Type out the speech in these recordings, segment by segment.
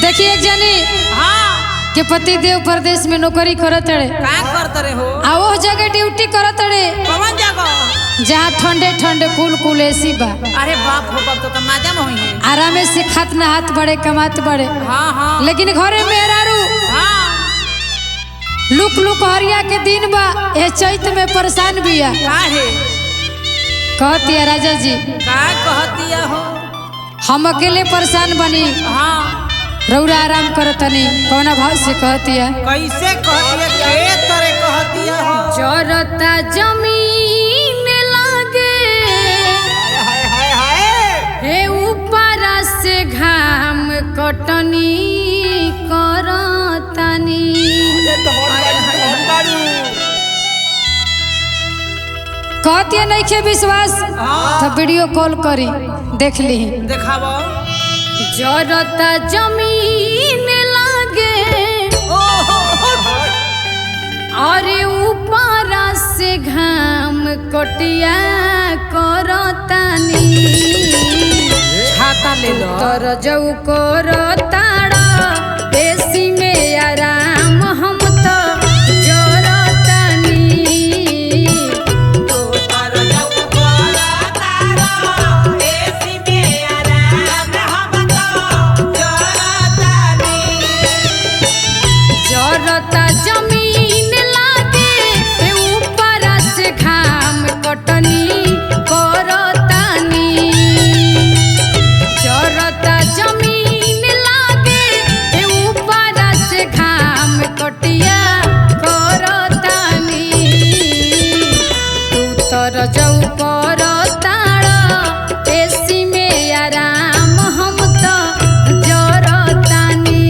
देखिए एक जनी के पति देव प्रदेश में नौकरी करत रहे हो आ वो जगह ड्यूटी करत रहे कौन जगह जहाँ ठंडे ठंडे कुल एसी बा। अरे बाप हो बाप तो मजा में हुई है आराम से खात ना हाथ बढ़े कमात बढ़े। हाँ लेकिन घरे मेहरारू लुक लुक हरिया के दिन बा ए चैत में परेशान बिया। कहतिया राजा जी का कहतिया हो हम अकेले परेशान बनी रौरा आराम करतनी कौना भाव से कहतिया कैसे कहतिया के तरह कहतिया हो जरता जमीन लागे हे ऊपर से घाम कटनी करतनी कहतिया नहीं के विश्वास तो वीडियो कॉल करी देख ली देखाबो जरता जमीन लागे अरे ऊपर से घाम कटिया करतानी छाता ले लो तर जऊ करताड़ा देसी में आराम हम तो जरतानी जरता जमीन लागे ऊपर से घाम कटनी करतानी जरता जमीन लागे ऊपर से घाम कटिया करतानी तू तर जऊ करताड़ा एसी में आराम हम तो जरतानी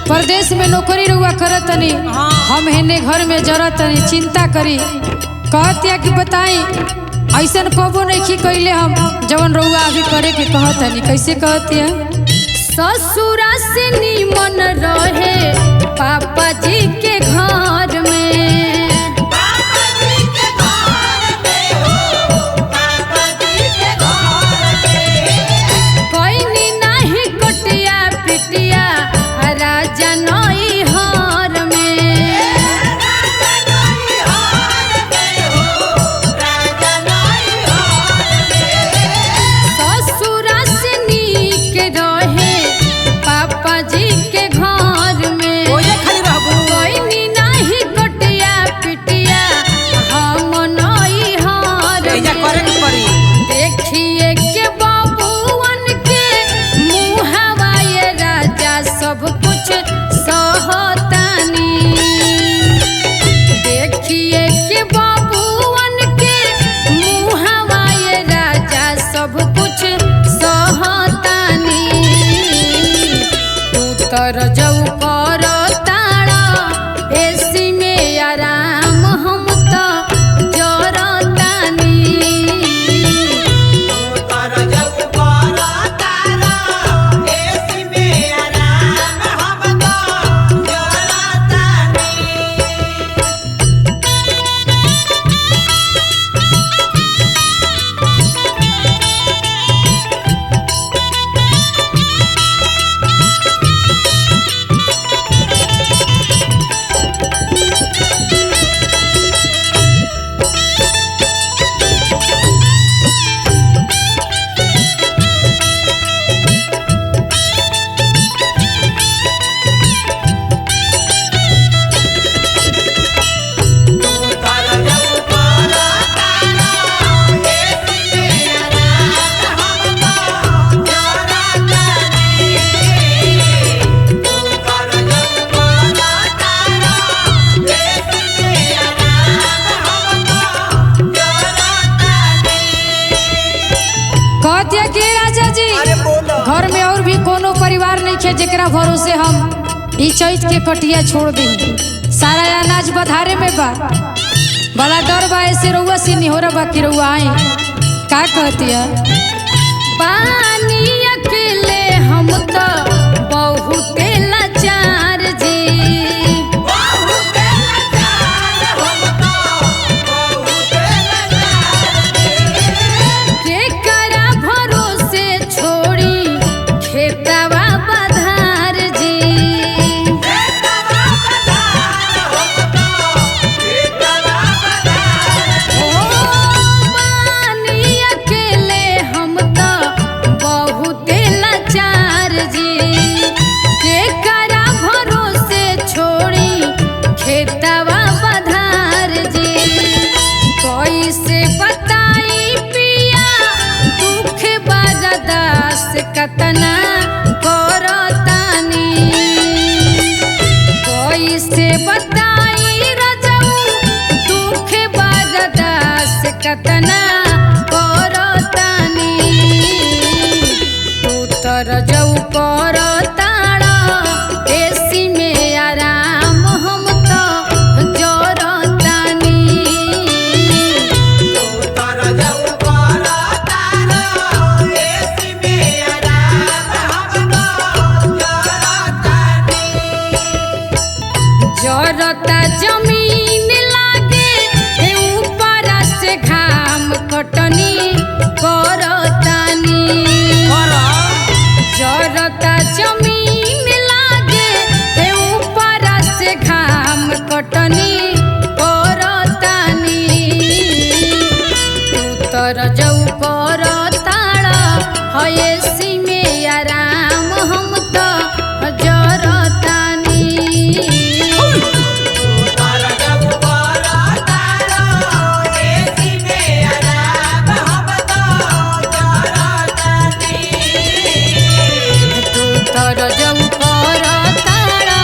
प्रदेश में नौकरी रुआ करतनी हम हेने घर में जरतनी चिंता करी कहतिया कि बताई ऐसन कबो नहीं कैले हम जवन रुआ अभी करे के कहतनी कैसे कहतिया ससुरा से निमन रहे पापा जी के घर में तर जऊ करताड़ा एसी में आराम हम तो जरतानी नहीं खे जेकरा भरोसे हम ई चैत के कटिया छोड़ दी। सारा अनाज बधारे में बा, बड़ा डर बा ऐसे रउआ से निहोरा बा कि रउआ आई। का कहती है? पानी अकेले हम तो बहुत लाचार जी, केकरा भरोसे छोड़ी खेतवा बधार जी। ओ पानी अकेले हम तो बहुत लाचार जी, केकरा भरोसे छोड़ी खेतवा बधार जी। कैसे बताई पिया दुख बर्दाश्त कतना करतानी, कैसे बताई रजऊ दुख बर्दाश्त कतना करतानी। तू तो रजऊ करताड़ा एसी में आराम, हम तो जरतानी। जरता जमीन लागे ऊपर से घाम कटनी करतानी। जरता जमीन लागे ऊपर से घाम कटनी करतानी। तू तो रजऊ करताड़ा हयसी में आराम, हम तो जरतानी। तू तो रजऊ करताड़ा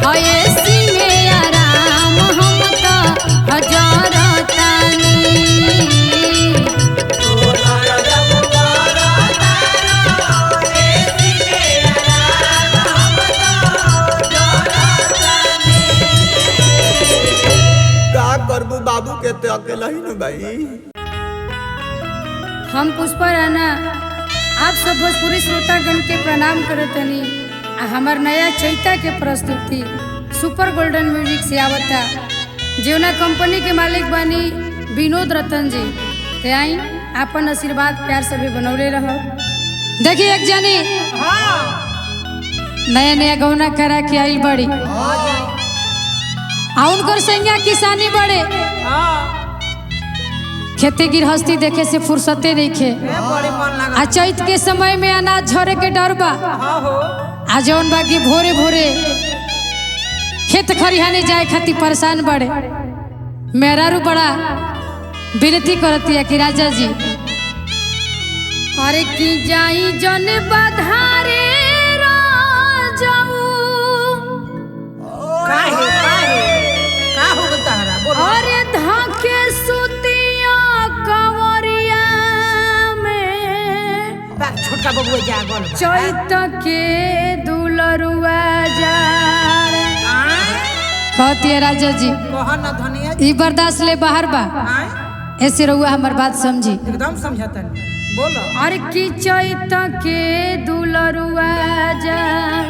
हयसी में आराम, हम तो जरतानी। का करबू बाबू के ते अकेला ही न भाई। हम पुष्पा राणा आप सब भोजपुरी श्रोतागण के प्रणाम करतनी। हमार नया चैता के प्रस्तुति सुपर गोल्डन म्यूजिक से आवता, जौना कंपनी के मालिक बानी विनोद रतन जी। ते आई आपन आशीर्वाद प्यार से भी बनौले रहो। देखिए एक जानी नया नया गौना करा के आई बड़ी, उनकर संज्ञा किसानी बड़े, खेती गृहस्थी देखे से फुर्सते नहीं खे। आ चैत के समय में अनाज झरे के डर बा। आ जौन बाकी भोरे भोरे खेत खरिहाने जाए खातिर परेशान बड़े। मेहरारू बड़ा विनती करती है कि राजा जी अरे की जाई जन बधारे राजाऊ, अरे धाके सुतिया कंवरिया में, छोटका बबुआ जागल चैत के दुलरुआ जाड़। कहती है राजा जी कहन धनिया ई बर्दाश्त ले बाहर बा, ऐसे रहुआ हमार बात समझी। एकदम समझतन बोलो। अरे की चैत के दुलरुआ जाड़,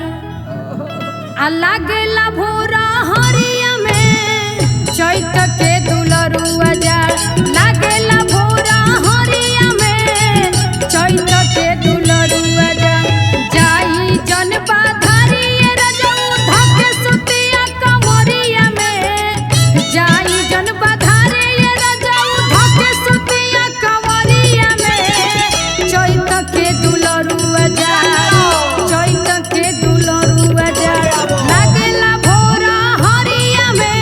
आ लागेला भोरा हरिया में, चैत के दुलरुआ जाड़ लागेला भोरा हरिया में, चैत के दुलरुआ जाड़। जाई जन बाधारी रजऊ धके सुतिया कंवरिया में, जाई जन बाधारी रजऊ धके सुतिया कंवरिया में, चैत के दुलरुआ जाड़, चैत के दुलरुआ जाड़ लागेला भोरा हरिया में।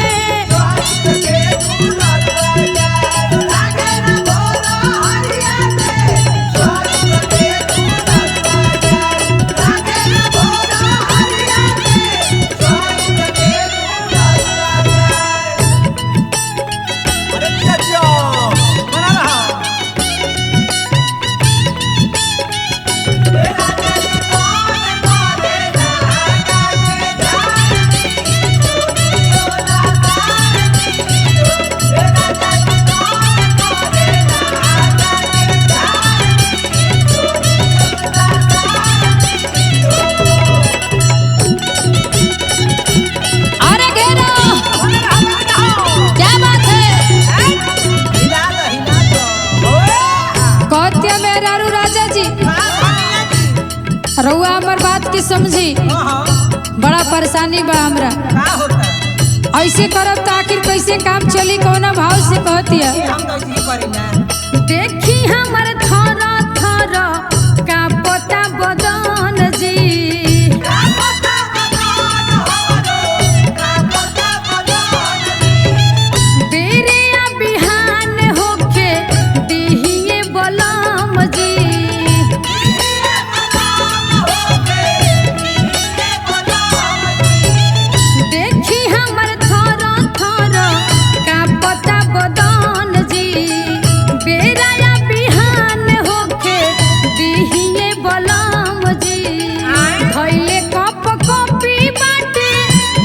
रउआ हमर बात के समझी, हाँ हाँ बड़ा परेशानी बा हमरा। का होता ऐसे करब तो आखिर कैसे काम चली, कौना भाव से कहतिया। ये हम तो ऐसे ही करेला। देखी हमर थरा थरा का पता बदन जी, बेरे या बिहान होके दिहिए बलम जी। देखी हमर थरा थरा का पता बदन जी, बेरा या बिहान होके दिहिए बलम जी। धइले कप कॉपी बाटे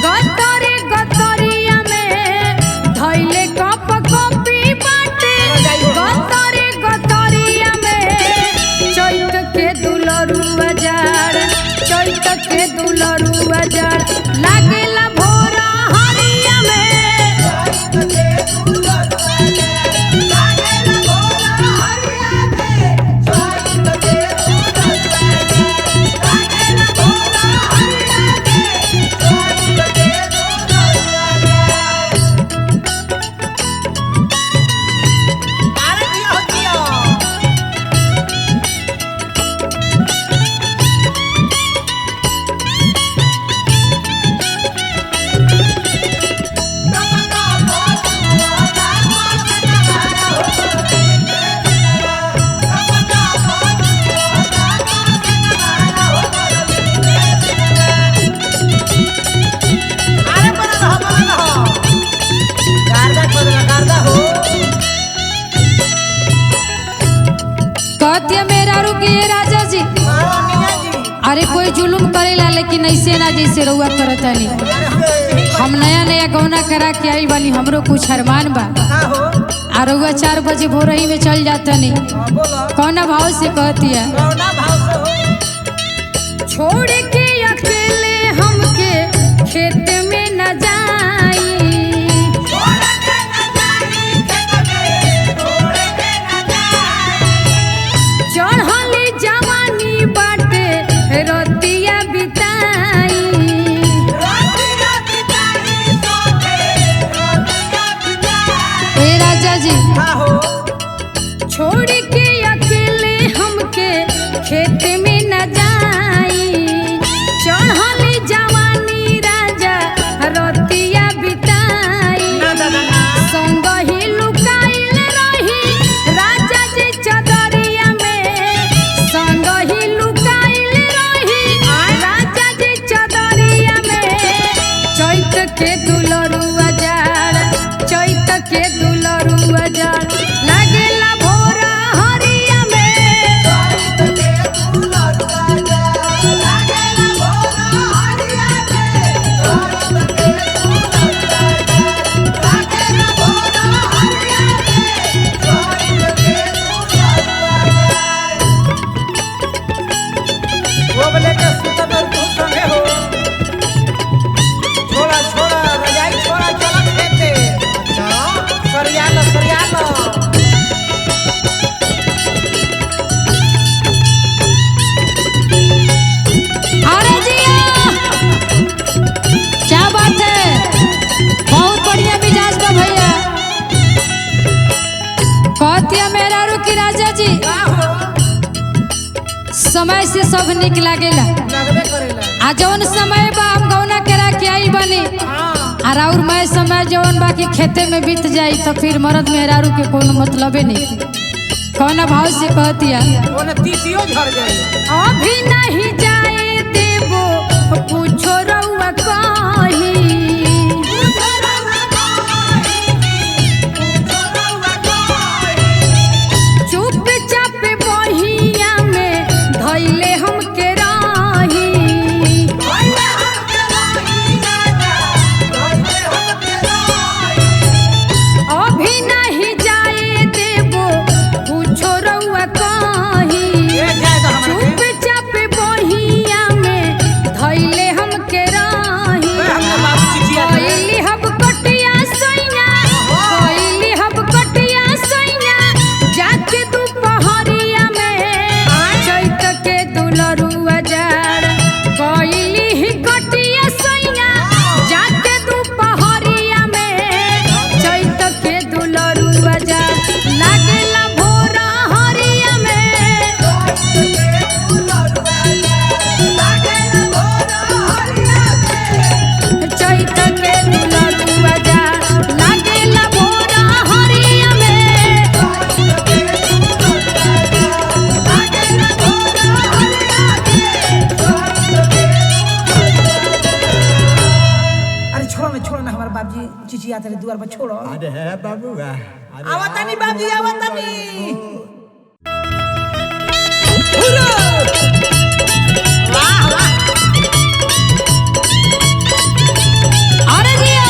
गतरे गतरिया में, धइले कप कॉपी बाटे गतरे गतरिया में। चैत के दुलरुआ जाड़, चैत के दुलरुआ जाड़ लागेला भोरा हरिया में। अरे दिया हो दिया। अरे बना रहो गार्दा बदला गार्दा हो। कहतिया मेरा रुकिए राजा जी, हाँ मिया जी। अरे कोई जुलुम करेला लेकिन ऐसे ना जैसे रउआ करतानी। अरे हम तो ऐसे ही हम नया नया गौना करा के आई बानी, हमरो कुछ अरमान बा। का हो। आ रउआ 4 बजे भोरही में चल जातनी, हाँ बोलो कौना भाव से कहतिया। कौना भाव से हो। छोड़ के अकेले हमके खेत में न जाई, चढ़ली जवानी बाटे रतिया बिताई। ए राजा जी का हो। छोड़ के अकेले हमके खेत में न जाई, चढ़ली जवानी राजा रतिया बिताई। ना दादा ना। संग ही लुकाइल रही राजा जी चदरिया में, संग ही लुकाइल रही राजा जी चदरिया में। चैत के दुलरुआ जाड़, चैत के दुलरुआ जाड़ लागेला भोरा हरिया में। वो बोले के सुतत और तू संगे हो। छोड़ा छोड़ा रजाई छोड़ा चला खेते। अच्छा सरिया लो सरिया लो। अरे जिया, क्या बात है, बहुत बढ़िया मिजाज बा भैया। कहतिया मेरा रुकी राजा जी, का हो। समय से सब निक लागेला। लगबे करेला। आ जौन समय बा हम गौना करा के आई बनी, हाँ और और मैं समय जौन बा के खेते में बीत जाई तो फिर मर्द मेहरारू के कोनो मतलबे नहीं। कौना भाव से कहतिया। ओने तीसियो झड़ गई। अभी नहीं जाए देबो पूछो रउआ कहीं, चुपचाप बहिया में धइले हमके राही। अभी नहीं जाए देबो पूछो रउआ कहीं, ये जाए तो हमरा के। चुपचाप बहिया में धइले हमके राही। हमके बाबूजी आते रे दुआर पर छोड़ो। अरे है बाबू आवतानी बाबूजी आवतानी। वाह वाह अरे जिया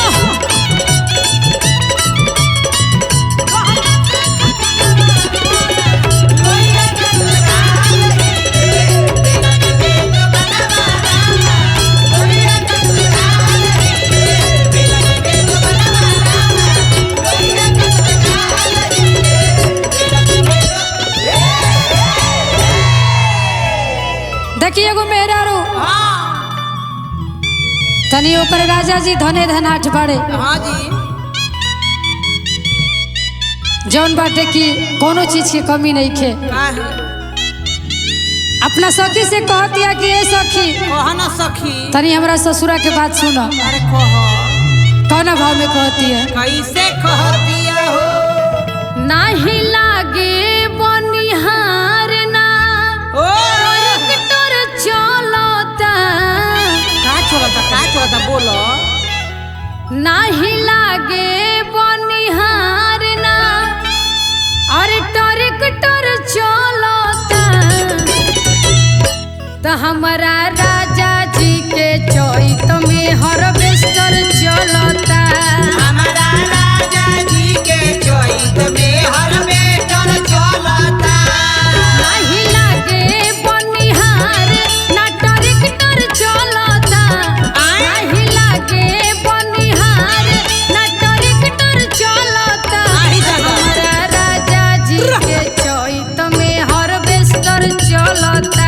देखिए एगो मेहरारू तनी ओकर राजा जी धने धनाठ बाड़े हाँ जी जौन बाटे की कोनो चीज की कमी नहीं खे। का है अपना सखी से कहतिया कि ए सखी कह ना सखी। तनी हमरा ससुरा के बात सुनो। अरे कह कौन भाव में कहती है? कैसे कहतिया हो नाही लागे बनिहार ना ओ ट्रैक्टर चलता का चलता बोलो। नाही लागे बनिहार ना अरे ट्रैक्टर चलता तो हमारा राजा जी के चैत में हार्वेस्टर चलता। हमारा राजा जी के चैत में हार्वेस्टर चलता। नहीं लागे बनिहार ना ट्रैक्टर चलता। नहीं लागे बनिहार ना ट्रैक्टर चलता। हमारा राजा जी के चैत में हार्वेस्टर चलता।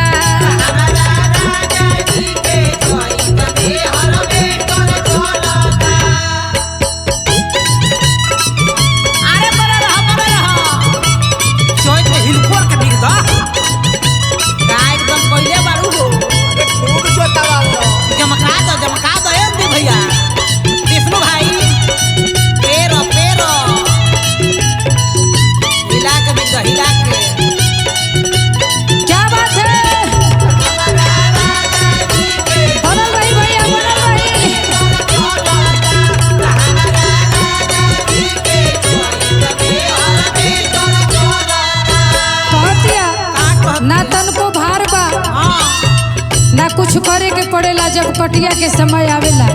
कुछ करे के पड़ेला जब कटिया के समय आवेला।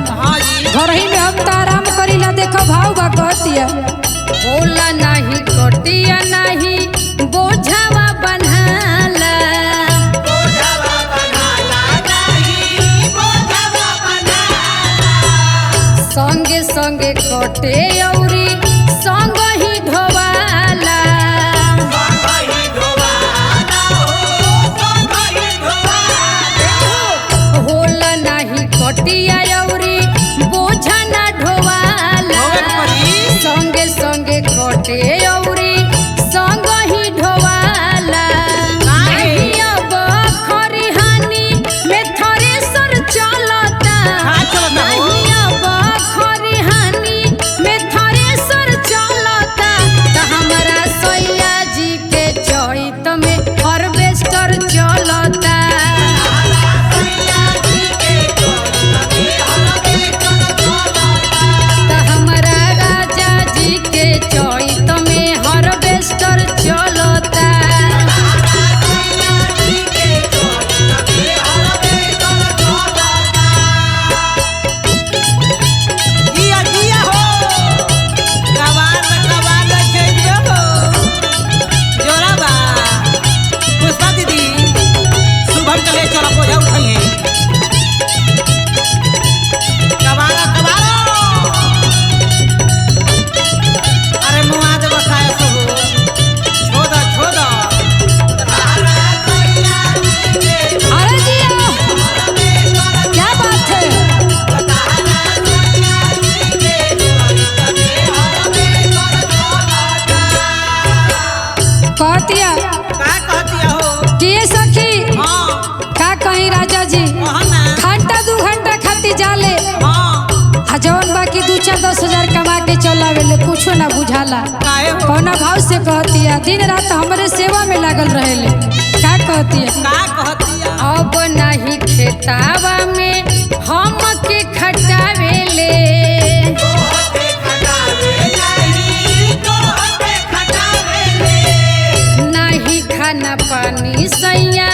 घर ही में हम तो आराम करीला। देखो भाव बा कहतिया बोला नहीं कटिया नहीं बोझावा बन्हाला। संगे संगे कटे औरी संग ही ढोवाला। होला नहीं कटिया औरी बोझा ना ढोवाला। संगे संगे कटे औरी संग ही ढोवाला। नहीं अब खरिहानी में थ्रेसर चलता। नहीं अब खरिहानी में थ्रेसर चलता। तो हमारा सैया जी के चैत में हार्वेस्टर चलता। चैत में हार्वेस्टर चलता। जिया जिया हो कवाल चैत हो जोराबा पुष्पा दीदी शुभम चले चला बोझा उठाइए कवाल कहतिया हो कि सखी का कहीं राजा जी घंटा 2 घंटा खाती जाले जवन बाकी 2-4-10 हजार कमा के चलावेले कुछो ना बुझाला। कौना भाव से कहतिया दिन रात हमरे सेवा में लागल रहेले। का कहतिया अब नहीं खेतावा में हम के खटावेले। सैया